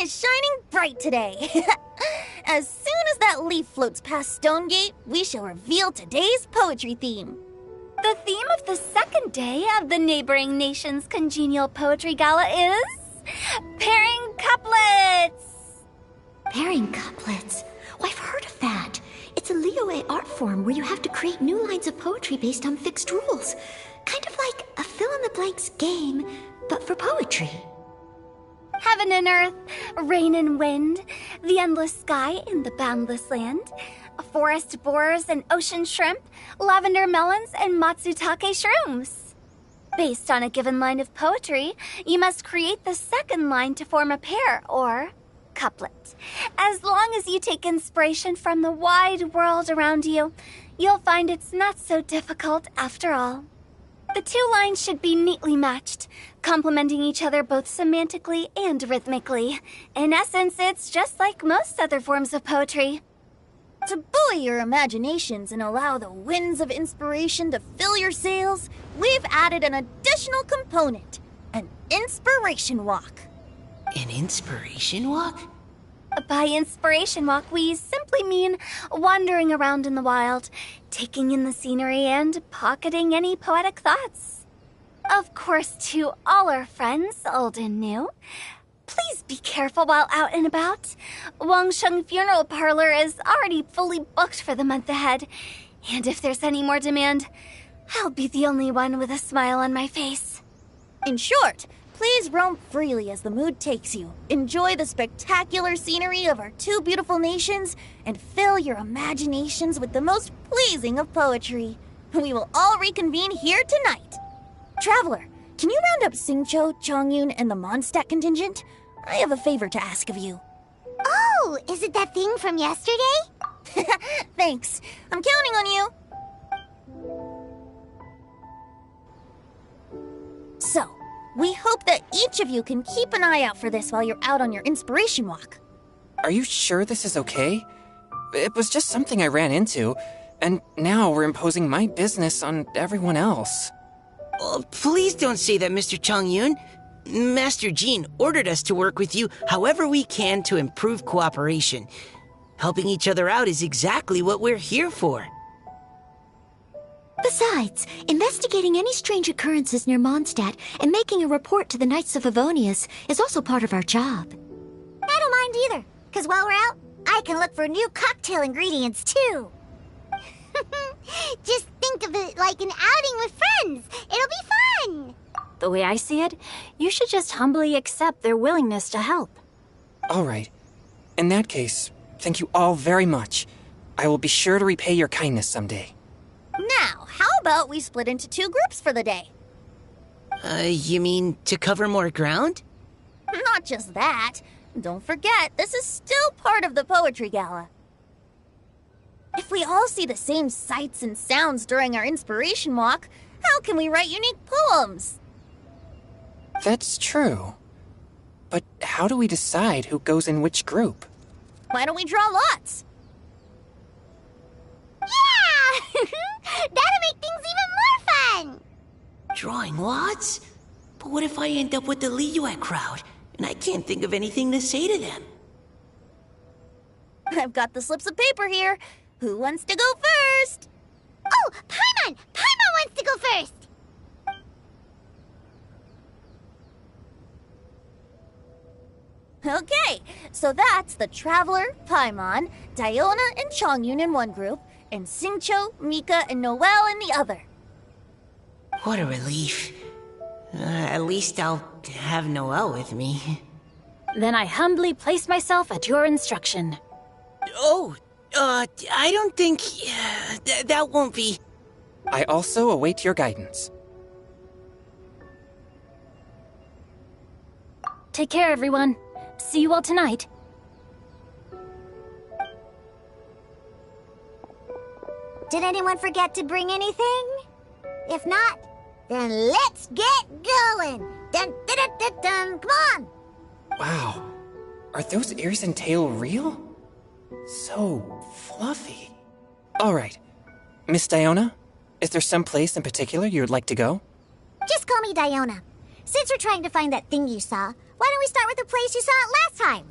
is shining bright today. As soon as that leaf floats past Stonegate, we shall reveal today's poetry theme. The theme of the second day of the neighboring nation's congenial poetry gala is pairing couplets. Pairing couplets? Oh, I've heard of that. It's a Liyue art form where you have to create new lines of poetry based on fixed rules. Kind of like a fill-in-the-blanks game, but for poetry. Heaven and earth, rain and wind, the endless sky and the boundless land, forest borers and ocean shrimp, lavender melons and matsutake shrooms. Based on a given line of poetry, you must create the second line to form a pair, or couplet. As long as you take inspiration from the wide world around you, you'll find it's not so difficult after all. The two lines should be neatly matched, complementing each other both semantically and rhythmically. In essence, it's just like most other forms of poetry. To buoy your imaginations and allow the winds of inspiration to fill your sails, we've added an additional component, an inspiration walk. An inspiration walk? By inspiration walk, we simply mean wandering around in the wild, taking in the scenery and pocketing any poetic thoughts. Of course, to all our friends, old and new, please be careful while out and about. Wangsheng Funeral Parlor is already fully booked for the month ahead, and if there's any more demand, I'll be the only one with a smile on my face. In short, please roam freely as the mood takes you. Enjoy the spectacular scenery of our two beautiful nations, and fill your imaginations with the most pleasing of poetry. We will all reconvene here tonight. Traveler, can you round up Xingqiu, Chongyun, and the Mondstadt contingent? I have a favor to ask of you. Oh, is it that thing from yesterday? Thanks. I'm counting on you. So, we hope that each of you can keep an eye out for this while you're out on your inspiration walk. Are you sure this is okay? It was just something I ran into, and now we're imposing my business on everyone else. Oh, please don't say that, Mr. Chongyun. Master Jean ordered us to work with you however we can to improve cooperation. Helping each other out is exactly what we're here for. Besides, investigating any strange occurrences near Mondstadt and making a report to the Knights of Favonius is also part of our job. I don't mind either, because while we're out, I can look for new cocktail ingredients too. Just think of it like an outing with friends. It'll be fun. The way I see it, you should just humbly accept their willingness to help. All right. In that case, thank you all very much. I will be sure to repay your kindness someday. Now, how about we split into two groups for the day? You mean to cover more ground? Not just that. Don't forget, this is still part of the Poetry Gala. If we all see the same sights and sounds during our inspiration walk, how can we write unique poems? That's true. But how do we decide who goes in which group? Why don't we draw lots? Yeah! That'll make things even more fun! Drawing lots? But what if I end up with the Liyue crowd, and I can't think of anything to say to them? I've got the slips of paper here. Who wants to go first? Oh, Paimon! Paimon wants to go first! Okay, so that's the Traveler, Paimon, Diona, and Chongyun in one group, and Xingqiu, Mika, and Noelle in the other. What a relief. At least I'll have Noelle with me. Then I humbly place myself at your instruction. Oh, I don't think... that won't be... I also await your guidance. Take care, everyone. See you all tonight. Did anyone forget to bring anything? If not, then let's get going! Dun dun dun dun dun! Come on! Wow. Are those ears and tail real? So fluffy. All right. Miss Diona, is there some place in particular you would like to go? Just call me Diona. Since we're trying to find that thing you saw, why don't we start with the place you saw it last time?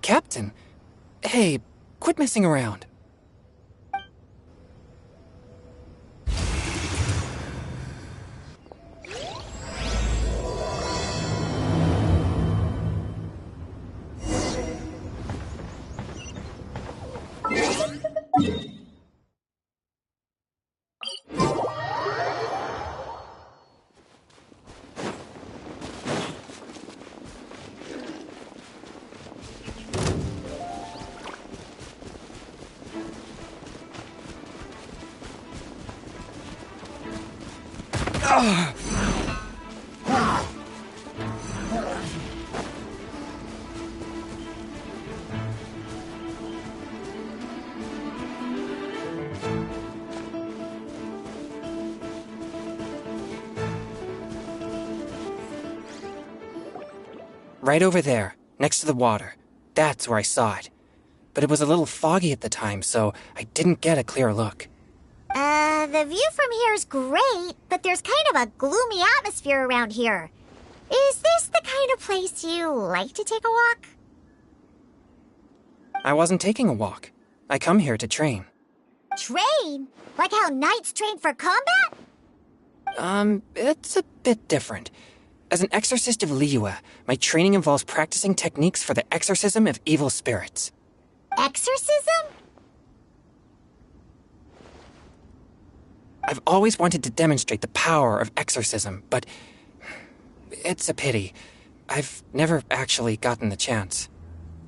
Captain. Hey, quit messing around. Right over there, next to the water. That's where I saw it. But it was a little foggy at the time, so I didn't get a clear look. The view from here is great, but there's kind of a gloomy atmosphere around here. Is this the kind of place you like to take a walk? I wasn't taking a walk. I come here to train. Train? Like how knights train for combat? It's a bit different. As an exorcist of Liyue, my training involves practicing techniques for the exorcism of evil spirits. Exorcism? I've always wanted to demonstrate the power of exorcism, but it's a pity. I've never actually gotten the chance.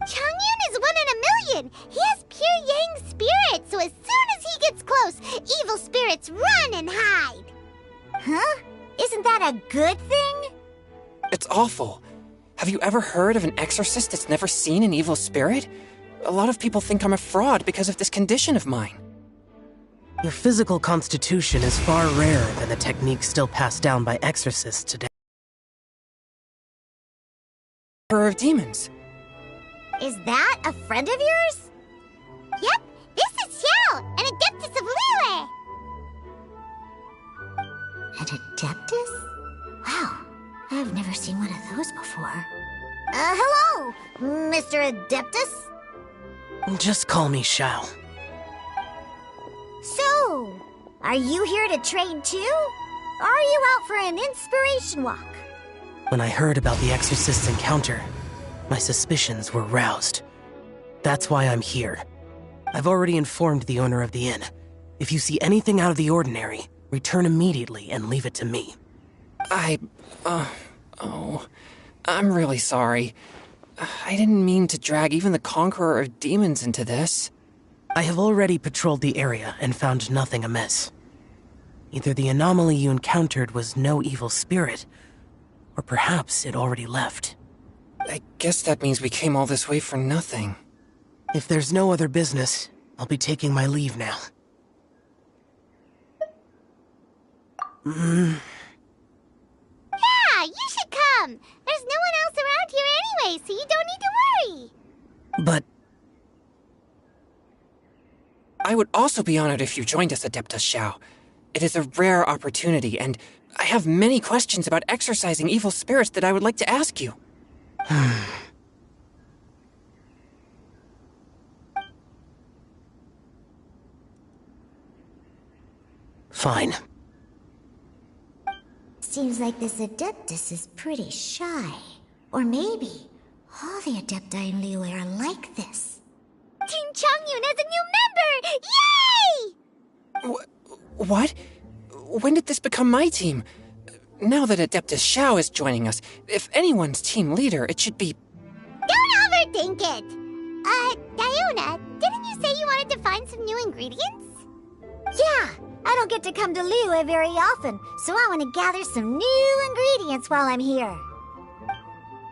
Changyun is 1 in a million! He has pure yang spirit, so as soon as he gets close, evil spirits run and hide! Huh? Isn't that a good thing? It's awful. Have you ever heard of an exorcist that's never seen an evil spirit? A lot of people think I'm a fraud because of this condition of mine. Your physical constitution is far rarer than the techniques still passed down by exorcists today. Emperor of Demons. Is that a friend of yours? Yep, this is Xiao, an Adeptus of Liyue! An Adeptus? Wow, I've never seen one of those before. Hello, Mr. Adeptus? Just call me Xiao. So, are you here to train too? Or are you out for an inspiration walk? When I heard about the exorcist's encounter, my suspicions were roused. That's why I'm here. I've already informed the owner of the inn. If you see anything out of the ordinary, return immediately and leave it to me. I'm really sorry. I didn't mean to drag even the Conqueror of Demons into this. I have already patrolled the area and found nothing amiss. Either the anomaly you encountered was no evil spirit, or perhaps it already left. I guess that means we came all this way for nothing. If there's no other business, I'll be taking my leave now. Yeah, you should come! There's no one else around here anyway, so you don't need to worry! But I would also be honored if you joined us, Adeptus Xiao. It is a rare opportunity, and I have many questions about exorcising evil spirits that I would like to ask you. Fine. Seems like this Adeptus is pretty shy. Or maybe all the Adepti in Liyue are like this. Team Changyun has a new member! Yay! What? When did this become my team? Now that Adeptus Xiao is joining us, if anyone's team leader, it should be... Don't overthink it! Diona, didn't you say you wanted to find some new ingredients? Yeah, I don't get to come to Liyue very often, so I want to gather some new ingredients while I'm here.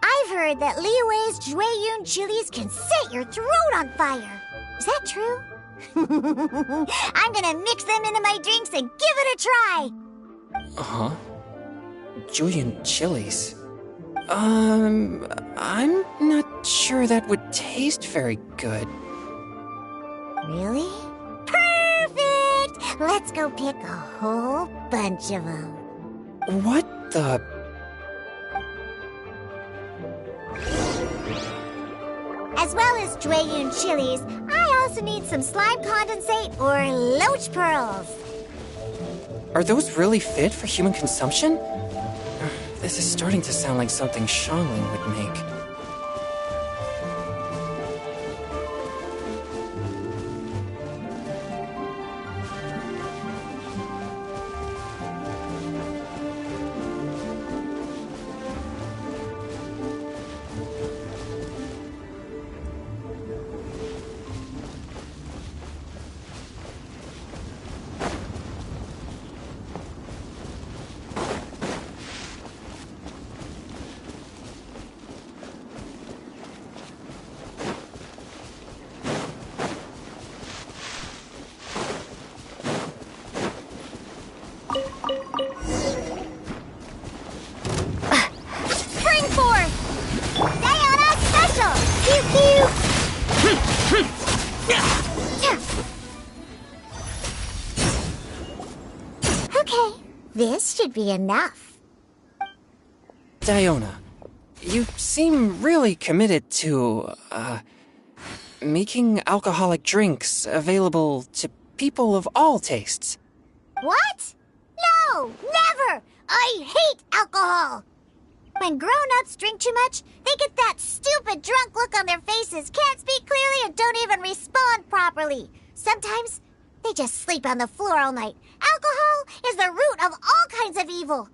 I've heard that Liyue's Jueyun chilies can set your throat on fire. Is that true? I'm gonna mix them into my drinks and give it a try! Uh-huh. Julian chilies. I'm not sure that would taste very good. Really? Perfect! Let's go pick a whole bunch of them. What the... As well as Drayun chilies, I also need some slime condensate or loach pearls. Are those really fit for human consumption? This is starting to sound like something Xiangling would make. This should be enough. Diona, you seem really committed to, making alcoholic drinks available to people of all tastes. What? No, never! I hate alcohol! When grown-ups drink too much, they get that stupid drunk look on their faces, can't speak clearly, and don't even respond properly. Sometimes, they just sleep on the floor all night. Alcohol is the root of all kinds of evil.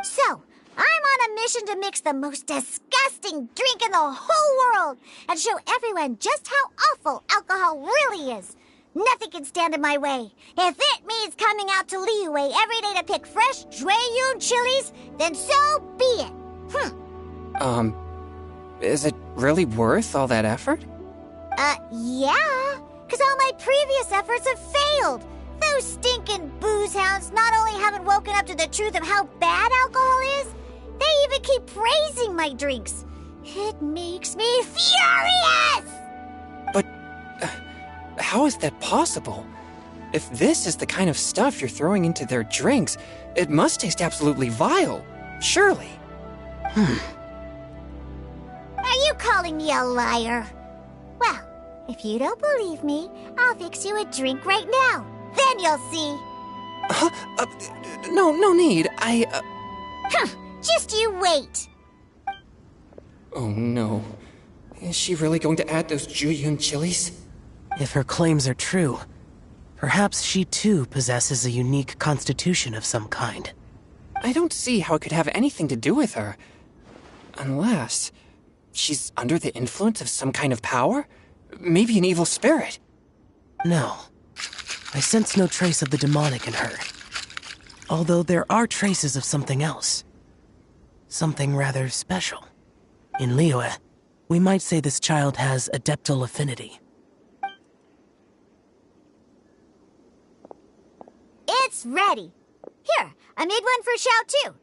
So, I'm on a mission to mix the most disgusting drink in the whole world and show everyone just how awful alcohol really is. Nothing can stand in my way. If it means coming out to Liyue every day to pick fresh Drayun chilies, then so be it. Is it really worth all that effort? Yeah, because all my previous efforts have failed. Those stinking booze hounds not only haven't woken up to the truth of how bad alcohol is, they even keep praising my drinks. It makes me furious! But how is that possible? If this is the kind of stuff you're throwing into their drinks, it must taste absolutely vile, surely. Are you calling me a liar? Well, if you don't believe me, I'll fix you a drink right now. Then you'll see. No need. Just you wait. Oh no. Is she really going to add those Juyun chilies? If her claims are true, perhaps she too possesses a unique constitution of some kind. I don't see how it could have anything to do with her. Unless she's under the influence of some kind of power? Maybe an evil spirit. No. I sense no trace of the demonic in her. Although there are traces of something else. Something rather special. In Liyue, we might say this child has adeptal affinity. It's ready. Here, I made one for Xiao too.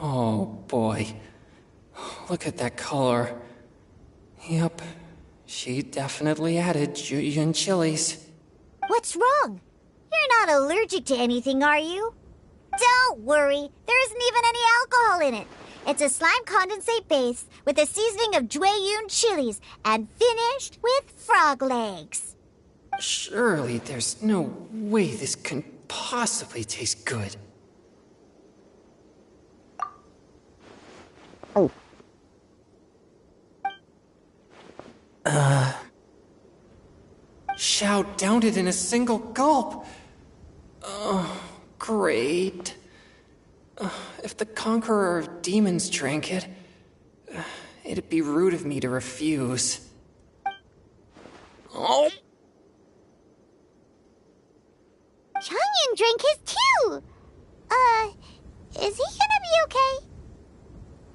Oh boy. Look at that color. Yep. She definitely added Juyun chilies. What's wrong? You're not allergic to anything, are you? Don't worry, there isn't even any alcohol in it. It's a slime condensate base with a seasoning of Drayun chilies and finished with frog legs. Surely there's no way this can possibly taste good. Xiao downed it in a single gulp. Oh, great. If the Conqueror of Demons drank it, it'd be rude of me to refuse. Oh. Changyan drank his too. Is he gonna be okay?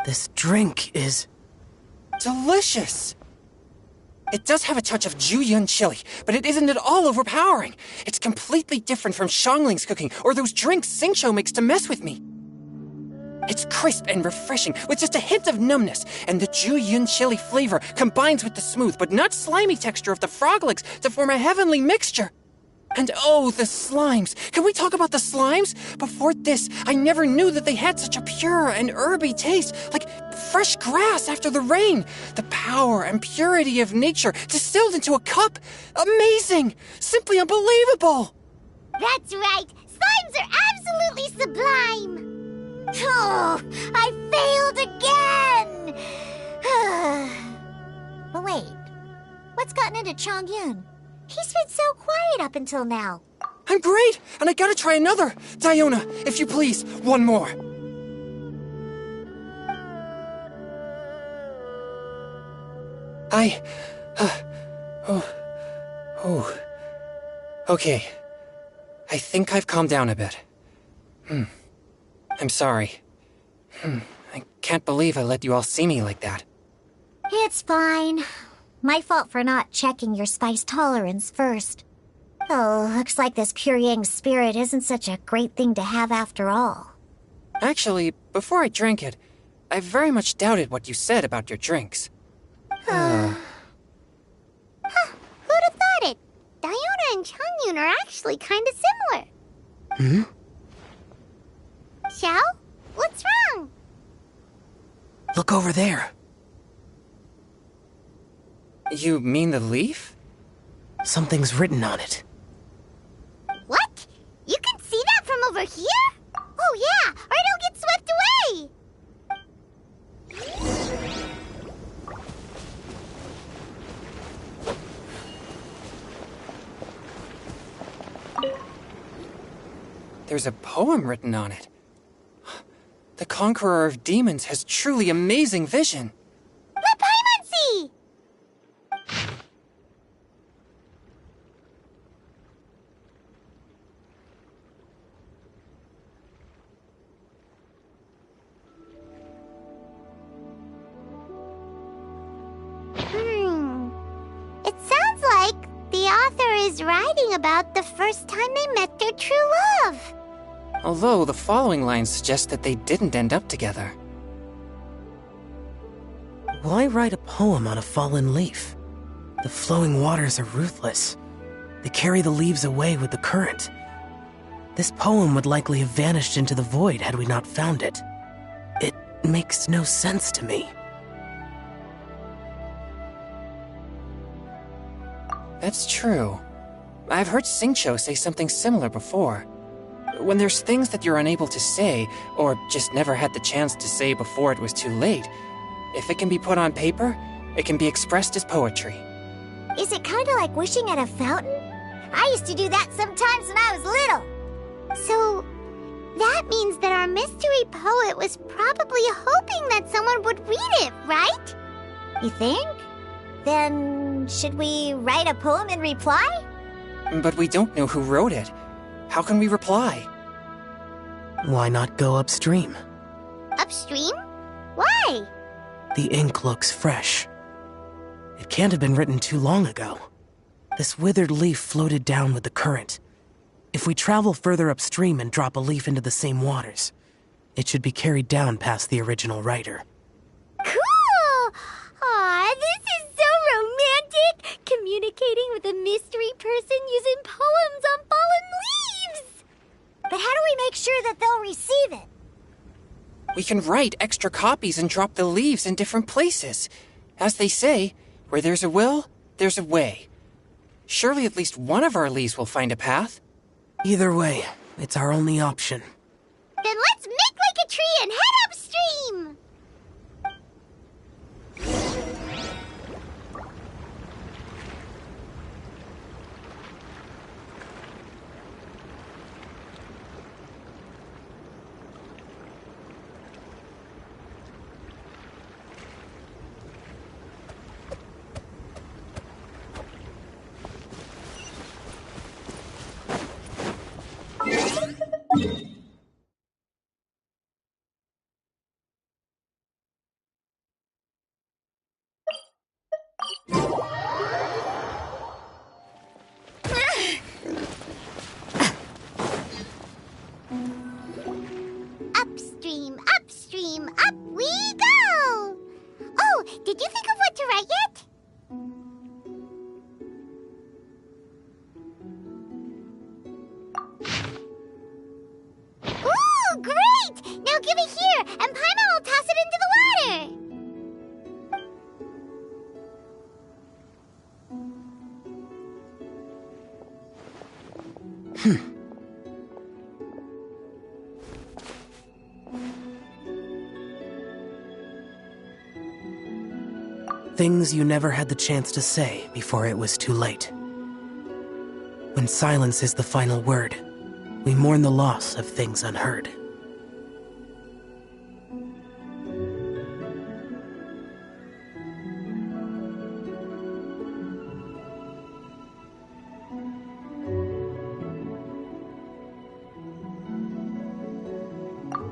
This drink is... delicious! It does have a touch of Juyun chili, but it isn't at all overpowering. It's completely different from Xiangling's cooking or those drinks Xingqiu makes to mess with me. It's crisp and refreshing, with just a hint of numbness, and the Juyun chili flavor combines with the smooth but not slimy texture of the frog legs to form a heavenly mixture. And oh, the slimes! Can we talk about the slimes? Before this, I never knew that they had such a pure and herby taste, like fresh grass after the rain. The power and purity of nature distilled into a cup. Amazing! Simply unbelievable! That's right. Slimes are absolutely sublime. Oh, I failed again. But wait, what's gotten into Chongyun? He's been so quiet up until now. I'm great, and I gotta try another. Diona, if you please, one more. Okay. I think I've calmed down a bit. I'm sorry. I can't believe I let you all see me like that. It's fine. My fault for not checking your spice tolerance first. Oh, looks like this pure yang spirit isn't such a great thing to have after all. Actually, before I drank it, I very much doubted what you said about your drinks. Who'd have thought it? Diona and Chongyun are actually kinda similar. Xiao? What's wrong? Look over there. You mean the leaf? Something's written on it. What? You can see that from over here? Oh yeah, or it'll get swept away! There's a poem written on it. The Conqueror of Demons has truly amazing vision. Let Paimon see! It sounds like the author is writing about the first time they met their true love. Although the following lines suggest that they didn't end up together. Why write a poem on a fallen leaf? The flowing waters are ruthless. They carry the leaves away with the current. This poem would likely have vanished into the void had we not found it. It makes no sense to me. That's true. I've heard Xingqiu say something similar before. When there's things that you're unable to say, or just never had the chance to say before it was too late, if it can be put on paper, it can be expressed as poetry. Is it kinda like wishing at a fountain? I used to do that sometimes when I was little. So, that means that our mystery poet was probably hoping that someone would read it, right? You think? Then, should we write a poem in reply? But we don't know who wrote it. How can we reply? Why not go upstream? Upstream? Why? The ink looks fresh. It can't have been written too long ago. This withered leaf floated down with the current. If we travel further upstream and drop a leaf into the same waters, it should be carried down past the original writer. Cool! Aw, this is so romantic! Communicating with a mystery person using poems on fallen leaves! But how do we make sure that they'll receive it? We can write extra copies and drop the leaves in different places. As they say, where there's a will, there's a way. Surely at least one of our leaves will find a path. Either way, it's our only option. Then let's make like a tree and head upstream! Upstream, upstream, up we go! Oh, did you think of what to write yet? Ooh, great! Now give it here, and Paimon will toss it into the water! Things you never had the chance to say before it was too late. When silence is the final word, we mourn the loss of things unheard.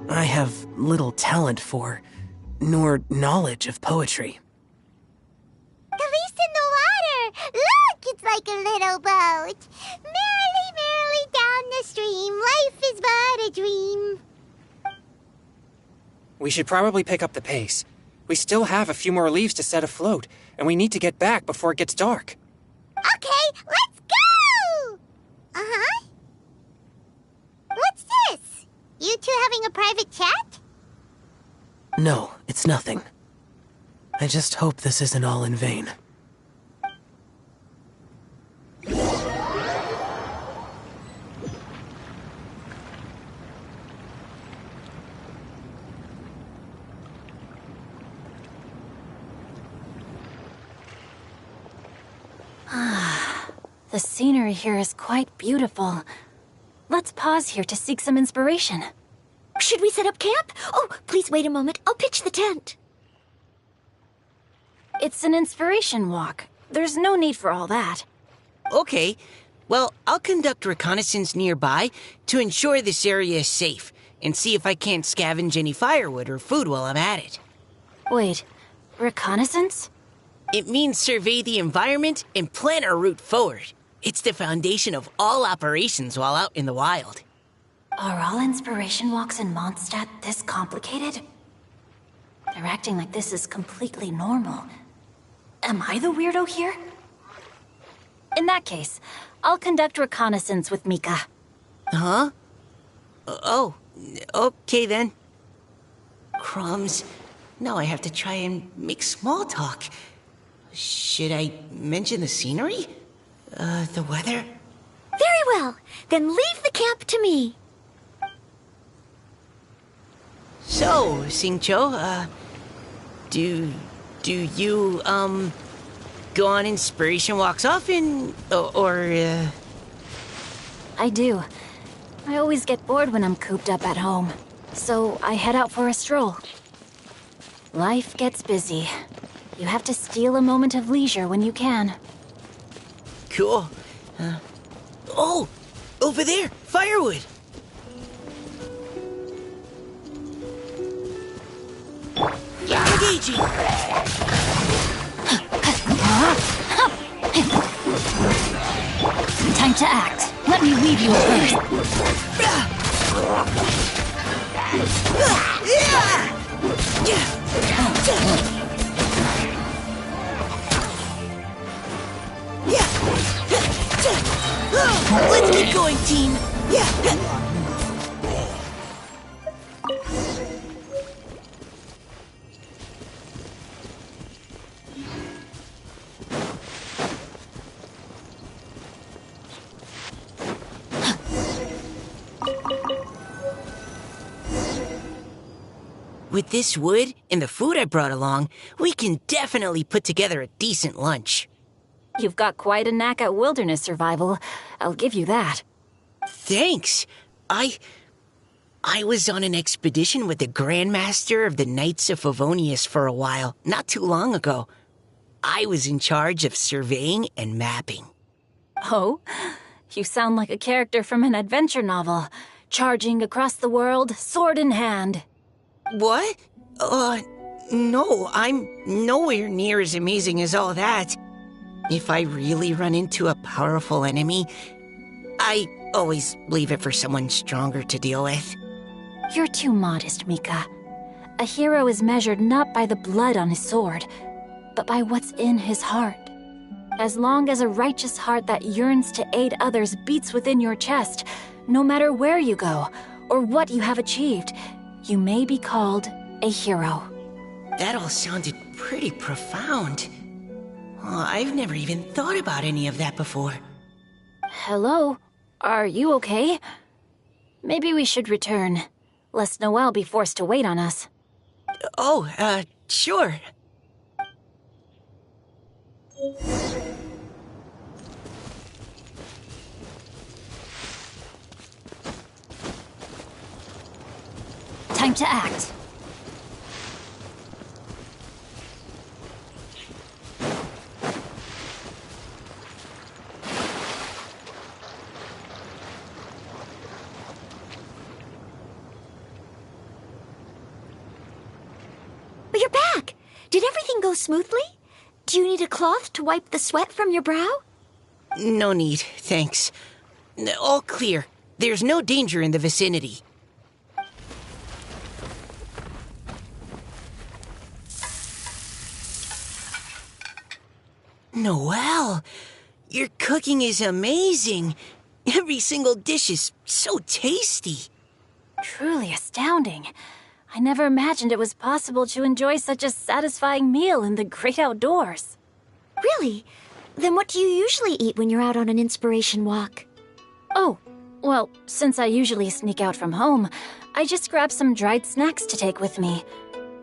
I have little talent for, nor knowledge of poetry. Khalees in the water! Look, it's like a little boat. Merrily, merrily down the stream, life is but a dream. We should probably pick up the pace. We still have a few more leaves to set afloat, and we need to get back before it gets dark. Okay, let's go! Uh-huh. What's this? You two having a private chat? No, it's nothing. I just hope this isn't all in vain. The scenery here is quite beautiful. Let's pause here to seek some inspiration. Should we set up camp? Oh, please wait a moment. I'll pitch the tent. It's an inspiration walk. There's no need for all that. Okay, well, I'll conduct reconnaissance nearby to ensure this area is safe and see if I can't scavenge any firewood or food while I'm at it. Wait, reconnaissance? It means survey the environment and plan our route forward. It's the foundation of all operations while out in the wild. Are all inspiration walks in Mondstadt this complicated? They're acting like this is completely normal. Am I the weirdo here? In that case, I'll conduct reconnaissance with Mika. Huh? Oh, okay then. Crumbs. Now I have to try and make small talk. Should I mention the scenery? The weather? Very well. Then leave the camp to me. So, Xingqiu, do you, go on inspiration walks often, or? I do. I always get bored when I'm cooped up at home, so I head out for a stroll. Life gets busy. You have to steal a moment of leisure when you can. Cool. Oh! Over there! Firewood! Engaging! Time to act. Let me weave you a verse. Let's keep going, team! With this wood and the food I brought along, we can definitely put together a decent lunch. You've got quite a knack at wilderness survival. I'll give you that. Thanks. I was on an expedition with the Grandmaster of the Knights of Favonius for a while, not too long ago. I was in charge of surveying and mapping. Oh? You sound like a character from an adventure novel. Charging across the world, sword in hand. What? No, I'm nowhere near as amazing as all that. If I really run into a powerful enemy, I always leave it for someone stronger to deal with. You're too modest, Mika. A hero is measured not by the blood on his sword, but by what's in his heart. As long as a righteous heart that yearns to aid others beats within your chest, no matter where you go or what you have achieved, you may be called a hero. That all sounded pretty profound. Oh, I've never even thought about any of that before. Hello? Are you okay? Maybe we should return, lest Noelle be forced to wait on us. Oh, sure. Time to act. You're back! Did everything go smoothly? Do you need a cloth to wipe the sweat from your brow? No need, thanks. All clear. There's no danger in the vicinity. Noelle, your cooking is amazing. Every single dish is so tasty. Truly astounding. I never imagined it was possible to enjoy such a satisfying meal in the great outdoors. Really? Then what do you usually eat when you're out on an inspiration walk? Oh, well, since I usually sneak out from home, I just grab some dried snacks to take with me.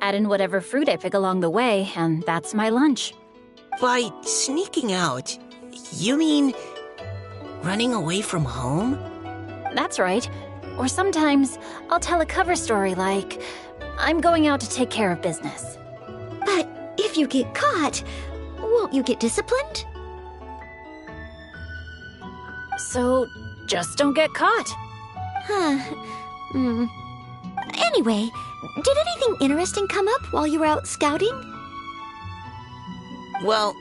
Add in whatever fruit I pick along the way, and that's my lunch. By sneaking out, you mean running away from home? That's right. Or sometimes I'll tell a cover story like, I'm going out to take care of business. But if you get caught, won't you get disciplined? So, just don't get caught. Anyway, did anything interesting come up while you were out scouting? Well,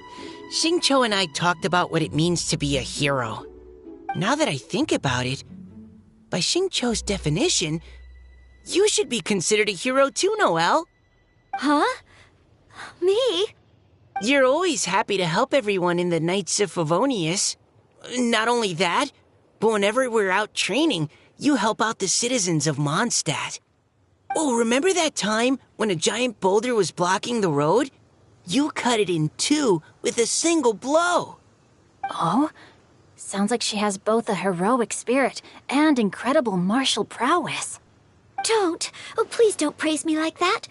Xingqiu and I talked about what it means to be a hero. Now that I think about it, by Xingqiu's definition, you should be considered a hero too, Noelle. Huh? Me? You're always happy to help everyone in the Knights of Favonius. Not only that, but whenever we're out training, you help out the citizens of Mondstadt. Oh, remember that time when a giant boulder was blocking the road? You cut it in two with a single blow. Oh? Sounds like she has both a heroic spirit and incredible martial prowess. Please don't praise me like that.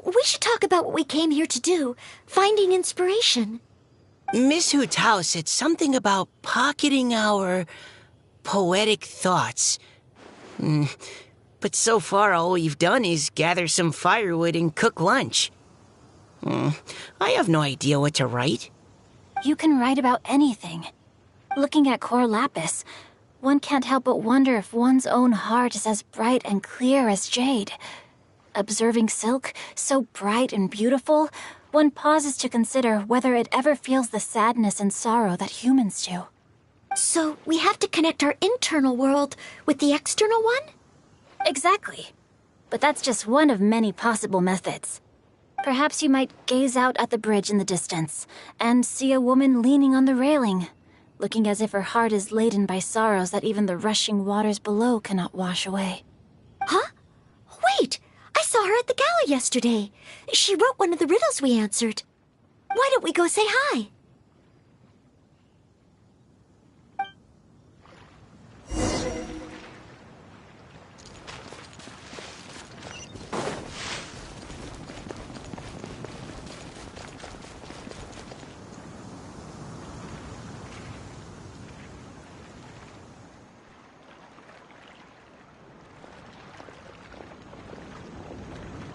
We should talk about what we came here to do, finding inspiration. Miss Hu Tao said something about pocketing our poetic thoughts. But so far all we've done is gather some firewood and cook lunch. I have no idea what to write. You can write about anything. Looking at Cor Lapis, one can't help but wonder if one's own heart is as bright and clear as jade. Observing silk, so bright and beautiful, one pauses to consider whether it ever feels the sadness and sorrow that humans do. So we have to connect our internal world with the external one? Exactly. But that's just one of many possible methods. Perhaps you might gaze out at the bridge in the distance and see a woman leaning on the railing, looking as if her heart is laden by sorrows that even the rushing waters below cannot wash away. Huh? Wait! I saw her at the gala yesterday. She wrote one of the riddles we answered. Why don't we go say hi?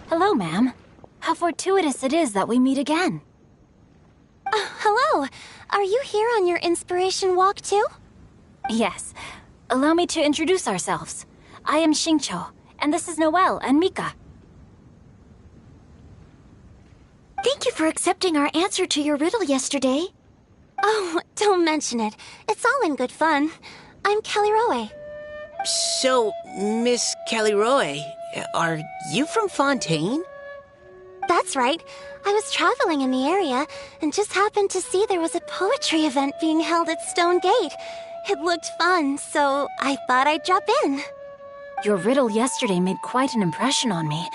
Hello, ma'am. How fortuitous it is that we meet again. Hello. Are you here on your inspiration walk too? Yes. Allow me to introduce ourselves. I am Xingqiu, and this is Noelle and Mika. Thank you for accepting our answer to your riddle yesterday. Oh, don't mention it. It's all in good fun. I'm Kelly Roe. So, Miss Caliroe, are you from Fontaine? That's right. I was traveling in the area and just happened to see there was a poetry event being held at Stone Gate. It looked fun, so I thought I'd drop in. Your riddle yesterday made quite an impression on me.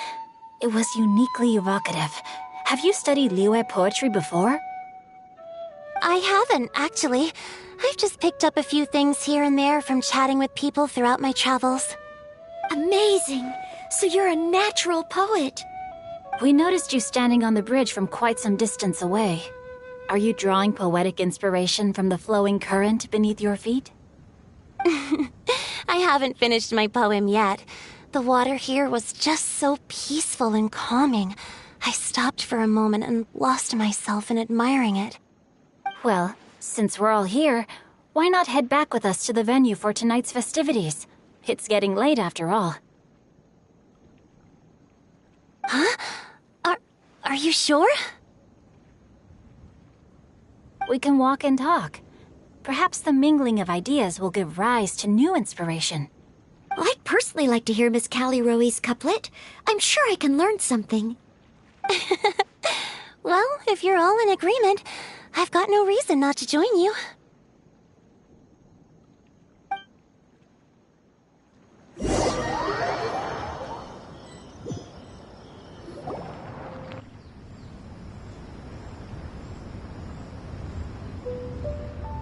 It was uniquely evocative. Have you studied Liyue poetry before? I haven't, actually. I've just picked up a few things here and there from chatting with people throughout my travels. Amazing! So you're a natural poet. We noticed you standing on the bridge from quite some distance away. Are you drawing poetic inspiration from the flowing current beneath your feet? I haven't finished my poem yet. The water here was just so peaceful and calming. I stopped for a moment and lost myself in admiring it. Well, since we're all here, why not head back with us to the venue for tonight's festivities? It's getting late after all. Huh? Are you sure? We can walk and talk. Perhaps the mingling of ideas will give rise to new inspiration. I'd personally like to hear Miss Callie Rowe's couplet. I'm sure I can learn something. Well, if you're all in agreement, I've got no reason not to join you.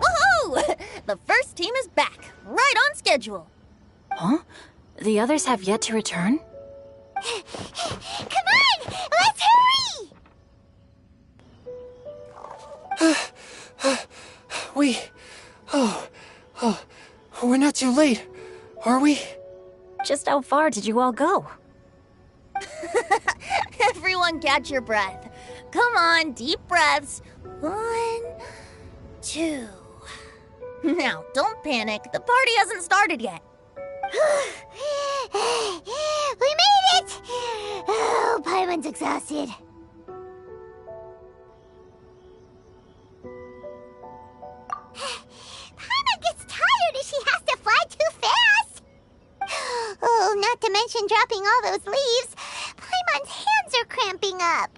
Woohoo! The first team is back, right on schedule. Huh? The others have yet to return? Come on! Let's hurry! We're not too late, are we? Just how far did you all go? Everyone catch your breath. Come on, deep breaths. 1, 2. Now, don't panic. The party hasn't started yet. We made it! Oh, Paimon's exhausted. Paimon gets tired if she has to fly too fast. Oh, not to mention dropping all those leaves. Paimon's hands are cramping up.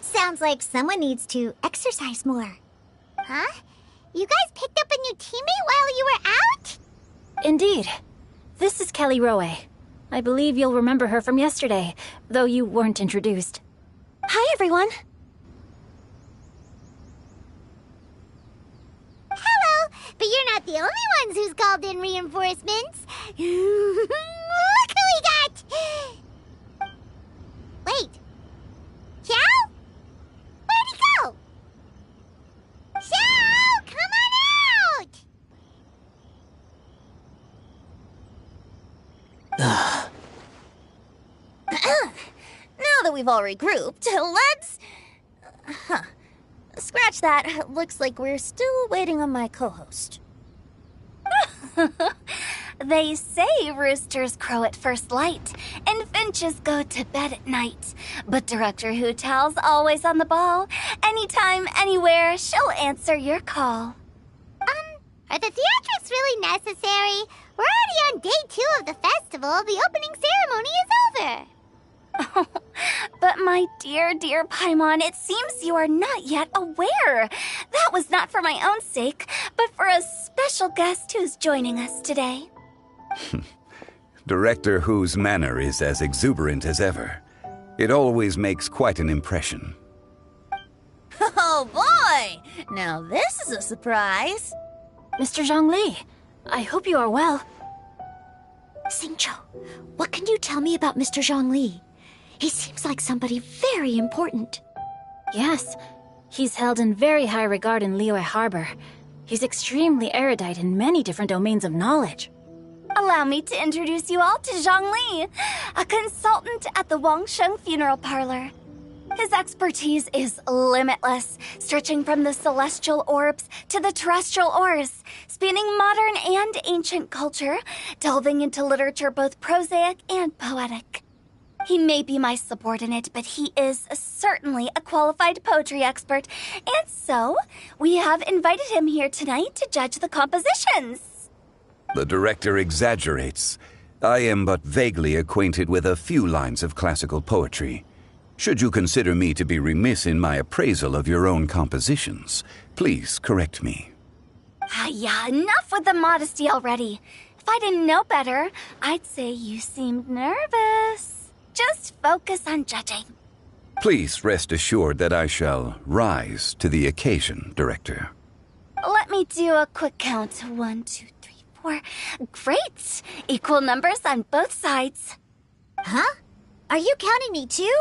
Sounds like someone needs to exercise more. Huh? You guys picked up a new teammate while you were out? Indeed. This is Callie Rowe. I believe you'll remember her from yesterday, though you weren't introduced. Hi, everyone. Hello, but you're not the only ones who's called in reinforcements. Look who we got! Wait. Xiao? Where'd he go? Xiao, come on out! Now that we've all regrouped, let's... Scratch that. Looks like we're still waiting on my co-host. They say roosters crow at first light, and finches go to bed at night. But Director Hu Tao's always on the ball. Anytime, anywhere, she'll answer your call. Are the theatrics really necessary? We're already on day 2 of the festival. The opening ceremony is over. But my dear, dear Paimon, it seems you are not yet aware. That was not for my own sake, but for a special guest who's joining us today. Director Hu's manner is as exuberant as ever. It always makes quite an impression. Oh boy! Now this is a surprise. Mr. Zhongli, I hope you are well. Xingqiu, what can you tell me about Mr. Zhongli? He seems like somebody very important. Yes, he's held in very high regard in Liyue Harbor. He's extremely erudite in many different domains of knowledge. Allow me to introduce you all to Zhang Li, a consultant at the Wangsheng Funeral Parlor. His expertise is limitless, stretching from the celestial orbs to the terrestrial ores, spanning modern and ancient culture, delving into literature both prosaic and poetic. He may be my subordinate, but he is certainly a qualified poetry expert, and so we have invited him here tonight to judge the compositions. The director exaggerates. I am but vaguely acquainted with a few lines of classical poetry. Should you consider me to be remiss in my appraisal of your own compositions, please correct me. Yeah, enough with the modesty already. If I didn't know better, I'd say you seemed nervous. Just focus on judging. Please rest assured that I shall rise to the occasion, Director. Let me do a quick count. 1, 2, 3, 4. Great! Equal numbers on both sides. Huh? Are you counting me too?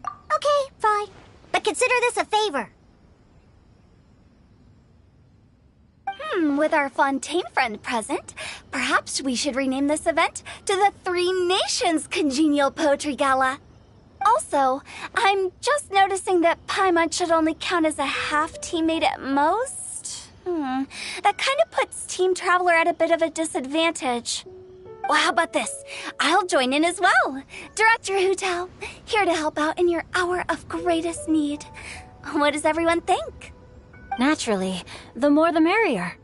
Okay, fine. Consider this a favor. With our Fontaine friend present, perhaps we should rename this event to the Three Nations Congenial Poetry Gala. Also, I'm just noticing that Paimon should only count as a half teammate at most. That kind of puts Team Traveler at a bit of a disadvantage. Well, how about this? I'll join in as well. Director Hutao, here to help out in your hour of greatest need. What does everyone think? Naturally, the more the merrier.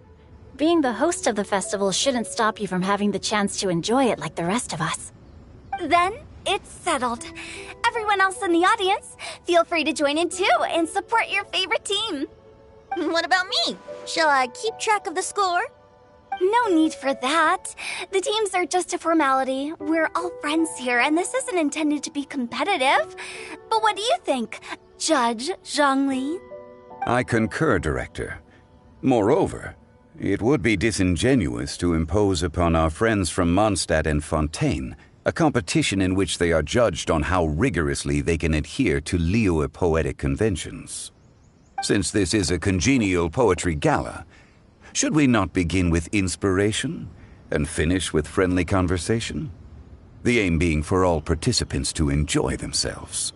Being the host of the festival shouldn't stop you from having the chance to enjoy it like the rest of us. Then it's settled. Everyone else in the audience, feel free to join in too and support your favorite team. What about me? Shall I keep track of the score? No need for that. The teams are just a formality. We're all friends here, and this isn't intended to be competitive. But what do you think, Judge Zhongli? I concur, Director. Moreover, it would be disingenuous to impose upon our friends from Mondstadt and Fontaine a competition in which they are judged on how rigorously they can adhere to Liyue poetic conventions. Since this is a congenial poetry gala, should we not begin with inspiration and finish with friendly conversation? The aim being for all participants to enjoy themselves.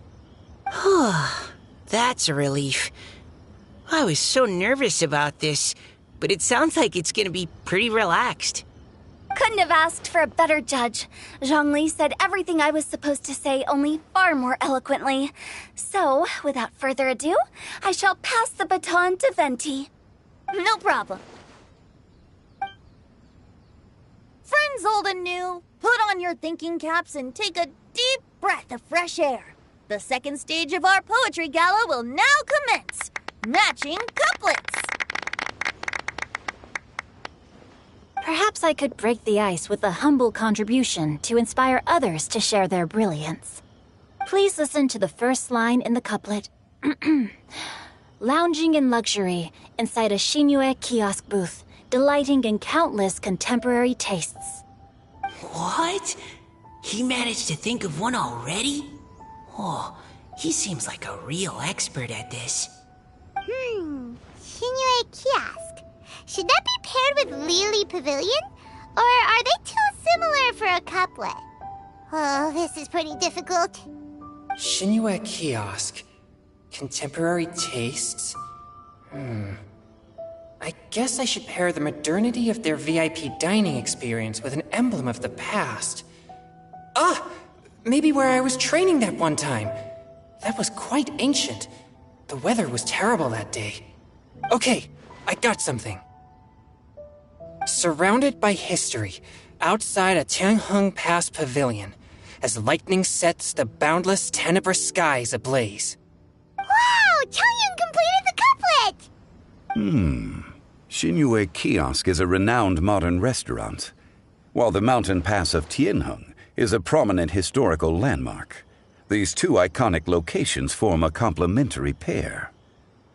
That's a relief. I was so nervous about this, but it sounds like it's gonna be pretty relaxed. Couldn't have asked for a better judge. Zhongli said everything I was supposed to say, only far more eloquently. So, without further ado, I shall pass the baton to Venti. No problem. Friends old and new, put on your thinking caps and take a deep breath of fresh air. The second stage of our poetry gala will now commence. Matching couplets. Perhaps I could break the ice with a humble contribution to inspire others to share their brilliance. Please listen to the first line in the couplet. Lounging in luxury inside a Shinue kiosk booth, delighting in countless contemporary tastes. What? He managed to think of one already? Oh, he seems like a real expert at this. Shinue Kiosk. Should that be paired with Lily Pavilion? Or are they too similar for a couplet? Oh, this is pretty difficult. Shinue Kiosk. Contemporary tastes? I guess I should pair the modernity of their VIP dining experience with an emblem of the past. Maybe where I was training that one time. That was quite ancient. The weather was terrible that day. Okay, I got something. Surrounded by history, outside a Tianheng Pass pavilion, as lightning sets the boundless tenebrous skies ablaze. Wow! Changyun completed the couplet! Shinue Kiosk is a renowned modern restaurant, while the mountain pass of Tianheng is a prominent historical landmark. These two iconic locations form a complementary pair.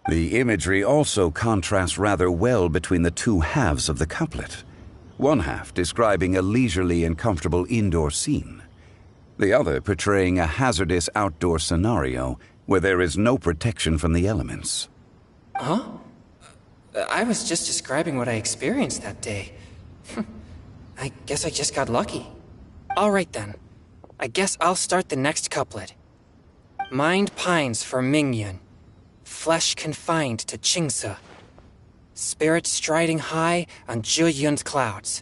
The imagery also contrasts rather well between the two halves of the couplet. One half describing a leisurely and comfortable indoor scene, the other portraying a hazardous outdoor scenario where there is no protection from the elements. Huh? I was just describing what I experienced that day. I guess I just got lucky. All right then. I guess I'll start the next couplet. Mind pines for Mingyun. Flesh confined to Qingse. Spirit striding high on Zheyun's clouds.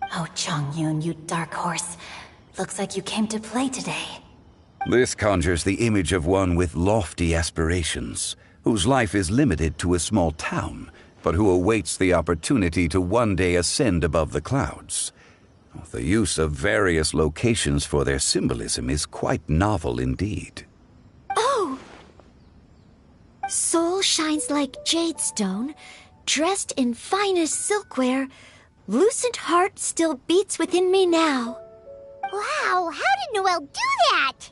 Oh, Changyun, you dark horse. Looks like you came to play today. This conjures the image of one with lofty aspirations, whose life is limited to a small town, but who awaits the opportunity to one day ascend above the clouds. The use of various locations for their symbolism is quite novel indeed. Oh! Soul shines like jade stone, dressed in finest silkware. Lucent heart still beats within me now. Wow, how did Noelle do that?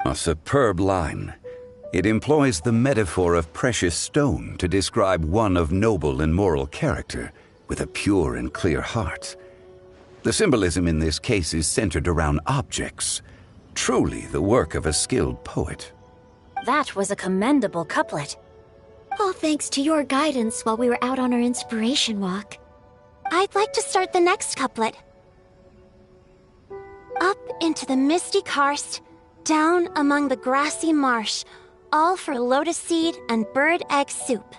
A superb line. It employs the metaphor of precious stone to describe one of noble and moral character, with a pure and clear heart. The symbolism in this case is centered around objects, truly the work of a skilled poet. That was a commendable couplet. All thanks to your guidance while we were out on our inspiration walk. I'd like to start the next couplet. Up into the misty karst, down among the grassy marsh, all for lotus seed and bird egg soup.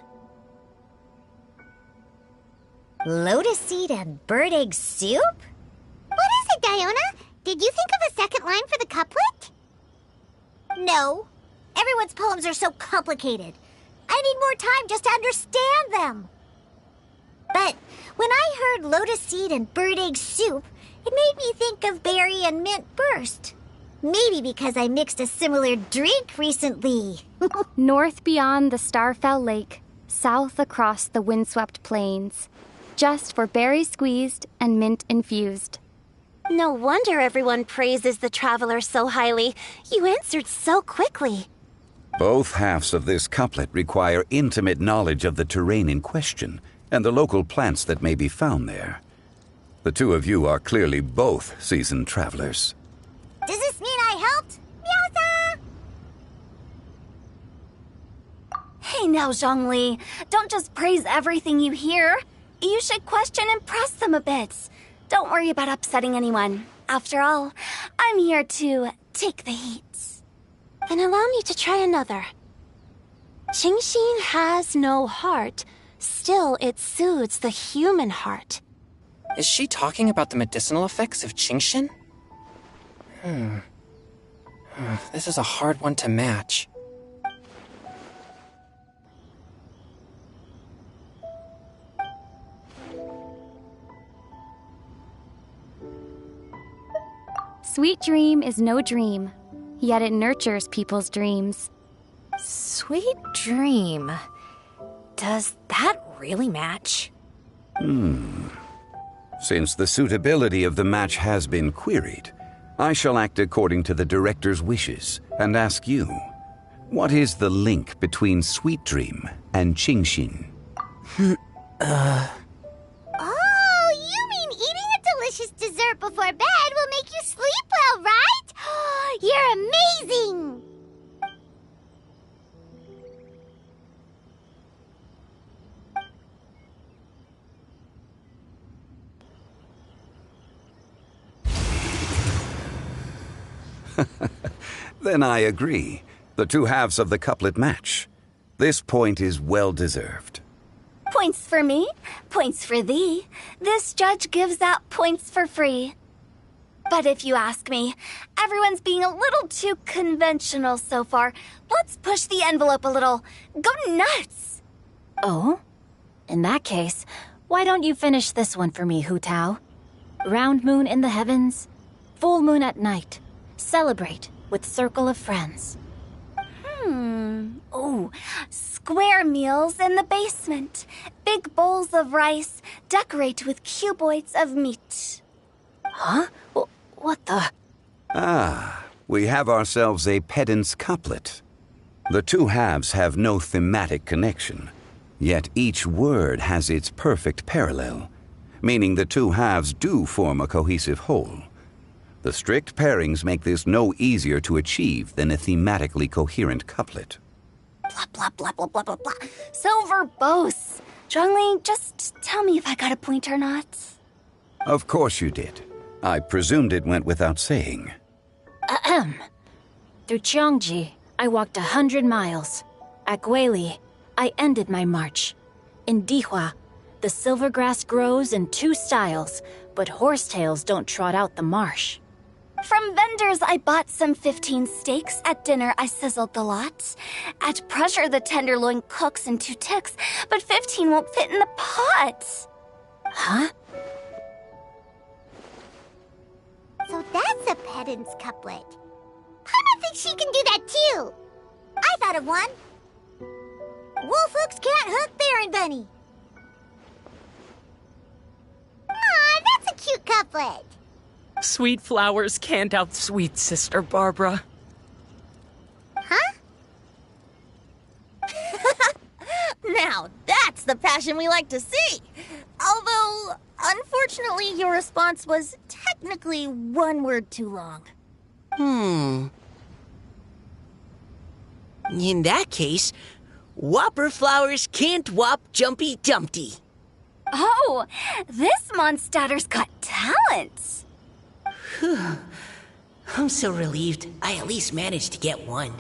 Lotus seed and bird egg soup? What is it, Diona? Did you think of a second line for the couplet? No. Everyone's poems are so complicated. I need more time just to understand them. But when I heard lotus seed and bird egg soup, it made me think of berry and mint burst. Maybe because I mixed a similar drink recently. North beyond the Starfell Lake, south across the windswept plains. Just for berry squeezed and mint infused. No wonder everyone praises the traveler so highly. You answered so quickly. Both halves of this couplet require intimate knowledge of the terrain in question and the local plants that may be found there. The two of you are clearly both seasoned travelers. Does this mean I helped? Meowza! Hey now, Zhongli. Don't just praise everything you hear. You should question and press them a bit. Don't worry about upsetting anyone. After all, I'm here to take the heat. Then allow me to try another. Genshin has no heart. Still, it soothes the human heart. Is she talking about the medicinal effects of Genshin? This is a hard one to match. Sweet dream is no dream, yet it nurtures people's dreams. Sweet dream. Does that really match? Since the suitability of the match has been queried, I shall act according to the director's wishes and ask you, what is the link between Sweet Dream and Genshin? Oh, you mean eating a delicious dessert before bed will make you sleep well, right? You're amazing! Then I agree. The two halves of the couplet match. This point is well deserved. Points for me, points for thee. This judge gives out points for free. But if you ask me, everyone's being a little too conventional so far. Let's push the envelope a little. Go nuts! Oh? In that case, why don't you finish this one for me, Hu Tao? Round moon in the heavens, full moon at night. Celebrate with circle of friends. Oh, square meals in the basement. Big bowls of rice, decorate with cuboids of meat. Huh? What the? Ah, we have ourselves a pedant's couplet. The two halves have no thematic connection, yet each word has its perfect parallel, meaning the two halves do form a cohesive whole. The strict pairings make this no easier to achieve than a thematically coherent couplet. Blah, blah, blah, blah, blah, blah, blah. So verbose. Zhongli, just tell me if I got a point or not. Of course you did. I presumed it went without saying. Ahem. Through Cheongji, I walked 100 miles. At Guili, I ended my march. In Dihua, the silver grass grows in two styles, but horsetails don't trot out the marsh. From vendors, I bought some 15 steaks. At dinner, I sizzled the lot. At pressure, the tenderloin cooks in 2 ticks, but 15 won't fit in the pot. Huh? So that's a pedant's couplet. I think she can do that too. I thought of one. Wolf hooks can't hook Baron Bunny. Aw, that's a cute couplet. Sweet flowers can't outsweet Sister Barbara. Huh? Now, that's the passion we like to see. Although, unfortunately, your response was technically one word too long. In that case, Whopper flowers can't whop Jumpy Dumpty. Oh, this monster's got talent. I'm so relieved I at least managed to get one.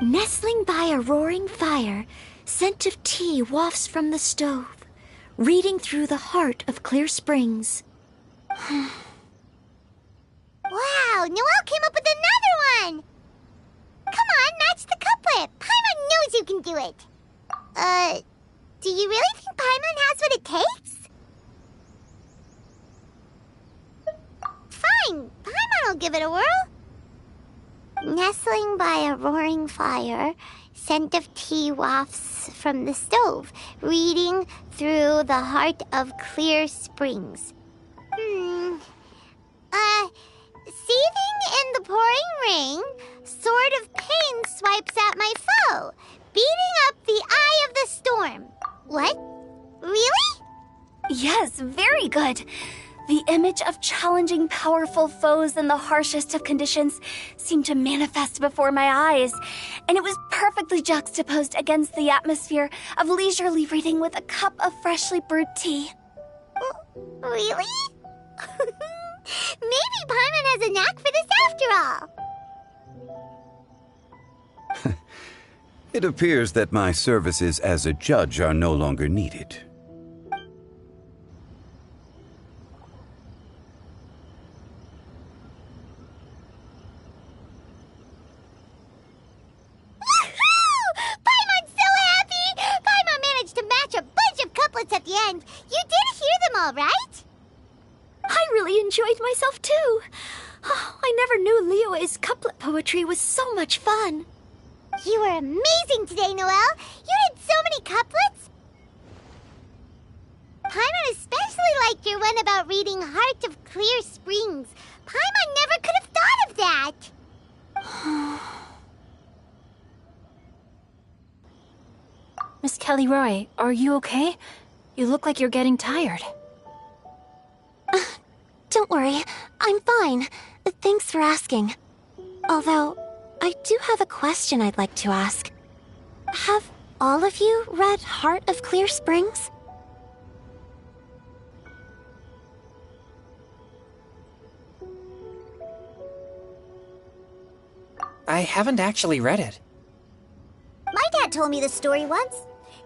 Nestling by a roaring fire, scent of tea wafts from the stove, reading through the heart of Clear Springs. Wow, Noelle came up with another one! Come on, match the couplet. Paimon knows you can do it. Do you really think Paimon has what it takes? Fine, Paimon will give it a whirl. Nestling by a roaring fire, scent of tea wafts from the stove, reading through the heart of Clear Springs. Seething in the pouring rain, sword of pain swipes at my foe, beating up the eye of the storm. What? Really? Yes, very good. The image of challenging powerful foes in the harshest of conditions seemed to manifest before my eyes, and it was perfectly juxtaposed against the atmosphere of leisurely reading with a cup of freshly brewed tea. Really? Maybe Paimon has a knack for this after all. It appears that my services as a judge are no longer needed. Paimon's so happy! Paimon managed to match a bunch of couplets at the end. You did hear them all, right? I really enjoyed myself too. Oh, I never knew Liyue's couplet poetry was so much fun. You were amazing today, Noelle. You did so many couplets. Paimon especially liked your one about reading Heart of Clear Springs. Paimon never could have thought of that. Miss Kelly Roy, are you okay? You look like you're getting tired. Don't worry, I'm fine. Thanks for asking. Although, I do have a question I'd like to ask. Have all of you read Heart of Clear Springs? I haven't actually read it. My dad told me this story once.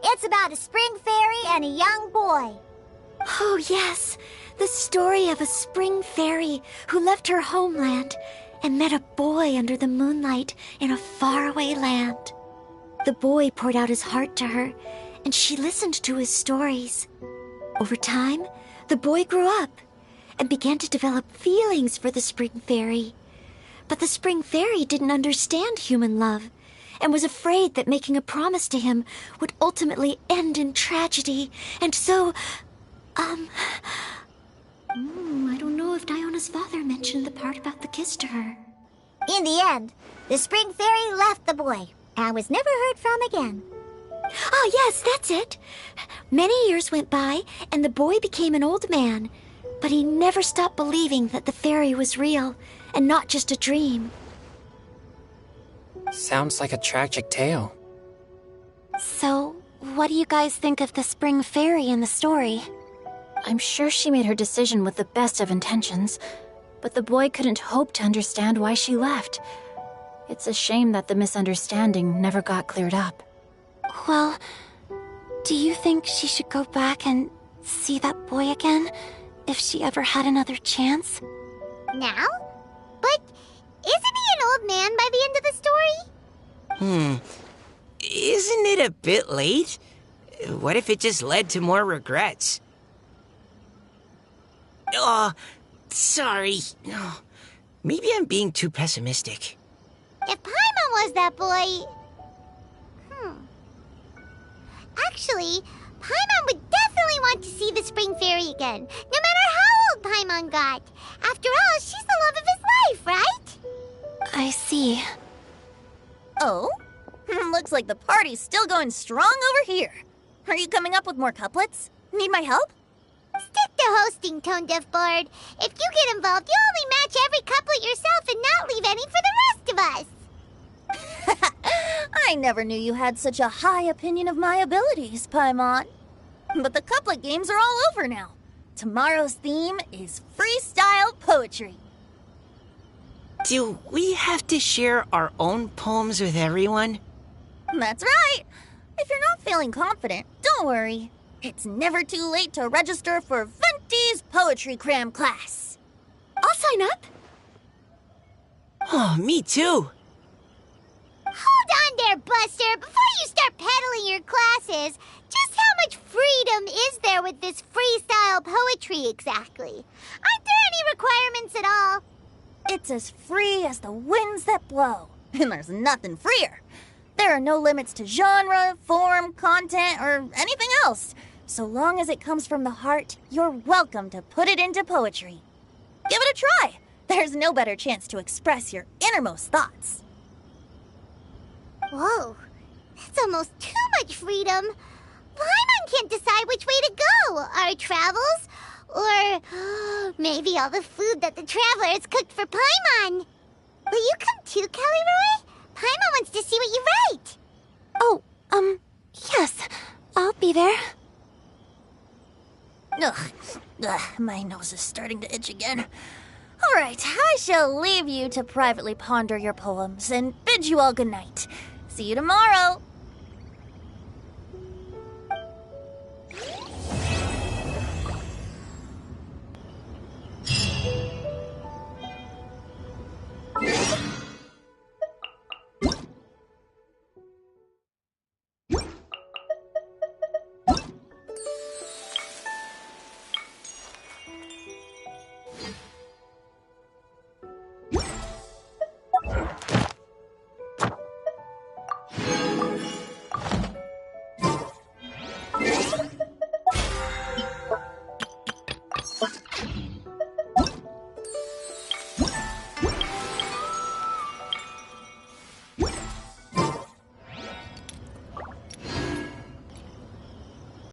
It's about a spring fairy and a young boy. Oh, yes. The story of a spring fairy who left her homeland and met a boy under the moonlight in a faraway land. The boy poured out his heart to her, and she listened to his stories. Over time, the boy grew up and began to develop feelings for the spring fairy. But the spring fairy didn't understand human love and was afraid that making a promise to him would ultimately end in tragedy. And so, I don't know if Diona's father mentioned the part about the kiss to her. In the end, the spring fairy left the boy and was never heard from again. Oh, yes, that's it. Many years went by, and the boy became an old man. But he never stopped believing that the fairy was real and not just a dream. Sounds like a tragic tale. So, what do you guys think of the spring fairy in the story? I'm sure she made her decision with the best of intentions, but the boy couldn't hope to understand why she left. It's a shame that the misunderstanding never got cleared up. Well, do you think she should go back and see that boy again, if she ever had another chance? Now? But isn't he an old man by the end of the story? Isn't it a bit late? What if it just led to more regrets? Oh, sorry. Oh, maybe I'm being too pessimistic. If Paimon was that boy... Actually, Paimon would definitely want to see the spring fairy again, no matter how old Paimon got. After all, she's the love of his life, right? I see. Oh? Looks like the party's still going strong over here. Are you coming up with more couplets? Need my help? Stick to hosting, Tone Deaf Bard. If you get involved, you'll only match every couplet yourself and not leave any for the rest of us. I never knew you had such a high opinion of my abilities, Paimon. But the couplet games are all over now. Tomorrow's theme is freestyle poetry. Do we have to share our own poems with everyone? That's right. If you're not feeling confident, don't worry. It's never too late to register for Venti's Poetry Cram class. I'll sign up. Oh, me too. Hold on there, Buster. Before you start peddling your classes, just how much freedom is there with this freestyle poetry exactly? Aren't there any requirements at all? It's as free as the winds that blow, and there's nothing freer. There are no limits to genre, form, content, or anything else. So long as it comes from the heart, you're welcome to put it into poetry. Give it a try. There's no better chance to express your innermost thoughts. Whoa, that's almost too much freedom. Paimon can't decide which way to go. Our travels, or maybe all the food that the travelers cooked for Paimon. Will you come too, Kelly Roy? Paimon wants to see what you write. Oh, yes. I'll be there. Ugh, my nose is starting to itch again. All right, I shall leave you to privately ponder your poems and bid you all good night. See you tomorrow.